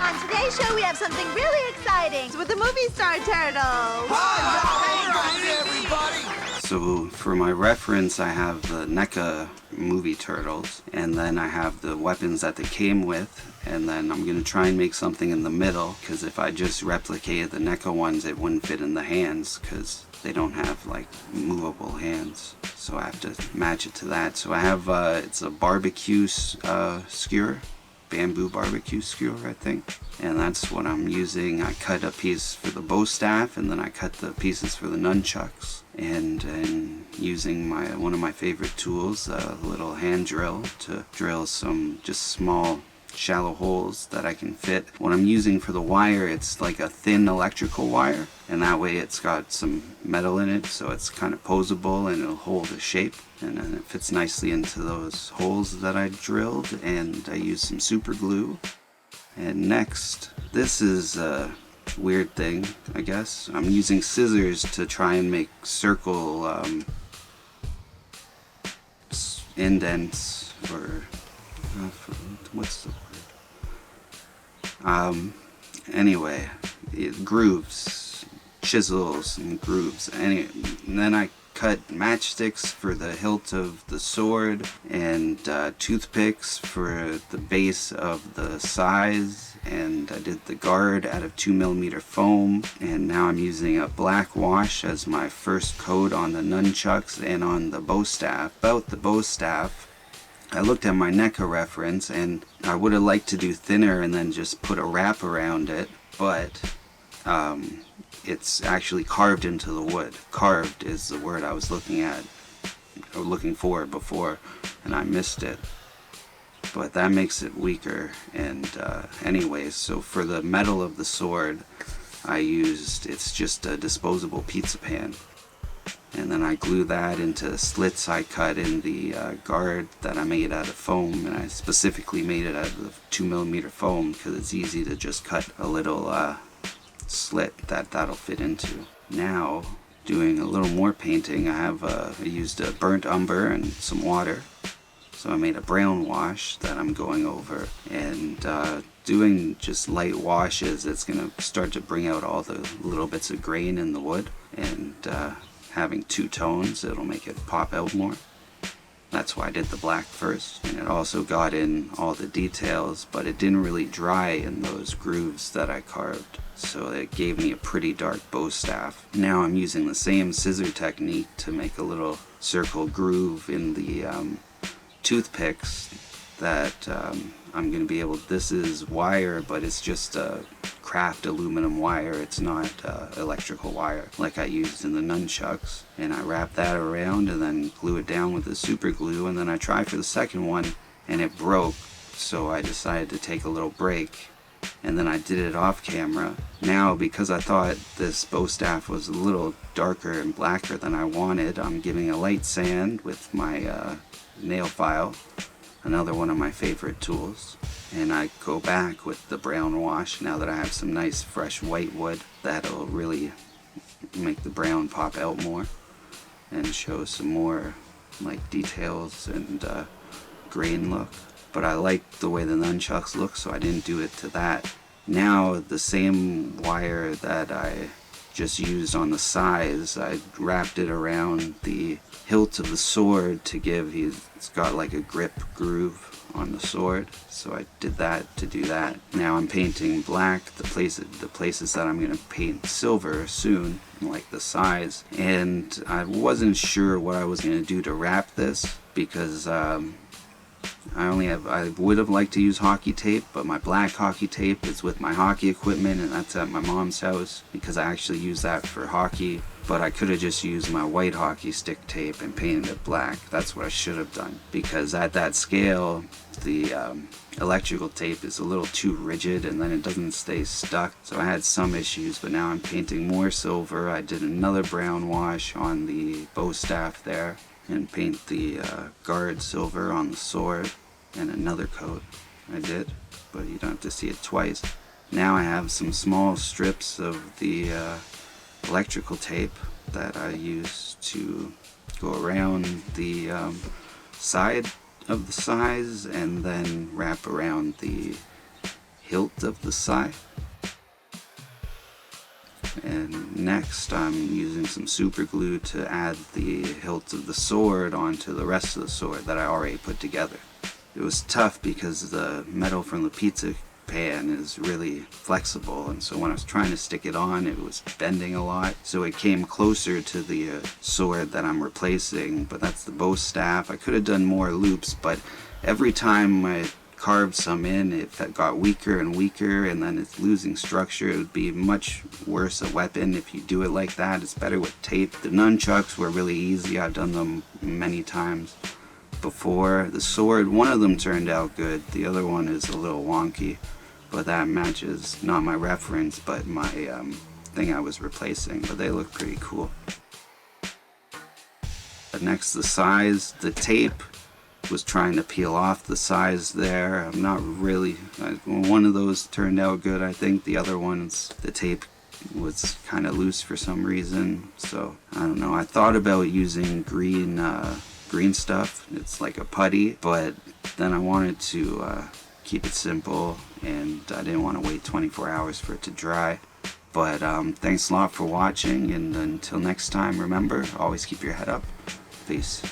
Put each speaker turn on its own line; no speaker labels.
On today's show, we have something really exciting with the movie star turtle.
Hi, everybody!
So for my reference, I have the NECA movie turtles, and then I have the weapons that they came with, and then I'm going to try and make something in the middle, because if I just replicated the NECA ones, it wouldn't fit in the hands, because they don't have like movable hands. So I have to match it to that. So I have, it's a barbecue skewer, bamboo barbecue skewer, I think. And that's what I'm using. I cut a piece for the bow staff, and then I cut the pieces for the nunchucks. And using one of my favorite tools, a little hand drill, to drill some just small shallow holes that I can fit. What I'm using for the wire, it's like a thin electrical wire, and that way it's got some metal in it, so it's kind of posable and it'll hold a shape, and then it fits nicely into those holes that I drilled. And I used some super glue. And next, this is a weird thing, I guess. I'm using scissors to try and make circle indents, or what's the word? Anyway, grooves, chisels and grooves. And then I cut matchsticks for the hilt of the sword, and toothpicks for the base of the size, and I did the guard out of 2mm foam. And now I'm using a black wash as my first coat on the nunchucks and on the bow staff. About the bow staff, I looked at my NECA reference, and I would have liked to do thinner and then just put a wrap around it, but it's actually carved into the wood. Carved is the word I was looking for before, and I missed it. But that makes it weaker. And anyways, so for the metal of the sword, it's just a disposable pizza pan. And then I glue that into slits I cut in the guard that I made out of foam, and I specifically made it out of 2mm foam because it's easy to just cut a little slit that'll fit into. Now, doing a little more painting, I used a burnt umber and some water. So I made a brown wash that I'm going over, and doing just light washes, it's going to start to bring out all the little bits of grain in the wood, and having two tones, it'll make it pop out more. That's why I did the black first, and it also got in all the details, but it didn't really dry in those grooves that I carved, so it gave me a pretty dark bow staff. Now I'm using the same scissor technique to make a little circle groove in the toothpicks that I'm going to be able, this is wire, but it's just a craft aluminum wire. It's not electrical wire like I used in the nunchucks. And I wrap that around and then glue it down with the super glue, and then I tried for the second one and it broke, so I decided to take a little break, and then I did it off camera. Now, because I thought this bow staff was a little darker and blacker than I wanted, I'm giving a light sand with my nail file, another one of my favorite tools, and I go back with the brown wash now that I have some nice fresh white wood. That'll really make the brown pop out more and show some more like details and grain look. But I like the way the nunchucks look, so I didn't do it to that. Now the same wire that I just used on the size, I wrapped it around the hilt of the sword to give, it's got like a grip groove on the sword, so I did that to do that. Now I'm painting black the places that I'm going to paint silver soon, like the size, and I wasn't sure what I was going to do to wrap this, because I would have liked to use hockey tape, but my black hockey tape is with my hockey equipment, and that's at my mom's house because I actually use that for hockey. But I could have just used my white hockey stick tape and painted it black. That's what I should have done, because at that scale the electrical tape is a little too rigid and then it doesn't stay stuck. So I had some issues, but now I'm painting more silver. I did another brown wash on the bow staff there and paint the guard silver on the sword, and another coat I did, but you don't have to see it twice. Now I have some small strips of the electrical tape that I use to go around the side of the size and then wrap around the hilt of the scythe. And next I'm using some super glue to add the hilt of the sword onto the rest of the sword that I already put together. It was tough because the metal from the pizza pan is really flexible, and so when I was trying to stick it on, it was bending a lot, so it came closer to the sword that I'm replacing. But that's the bow staff. I could have done more loops, but every time I carved some in, it got weaker and weaker, and then it's losing structure. It would be much worse a weapon if you do it like that. It's better with tape. The nunchucks were really easy. I've done them many times before. The sword, one of them turned out good, the other one is a little wonky, but that matches not my reference but my thing I was replacing, but they look pretty cool. Next, the size. The tape was trying to peel off the size there. I'm not really, one of those turned out good. I think the other ones, the tape was kind of loose for some reason, so I don't know. I thought about using green stuff. It's like a putty, but then I wanted to keep it simple, and I didn't want to wait 24 hours for it to dry. But thanks a lot for watching, and until next time, remember, always keep your head up. Peace.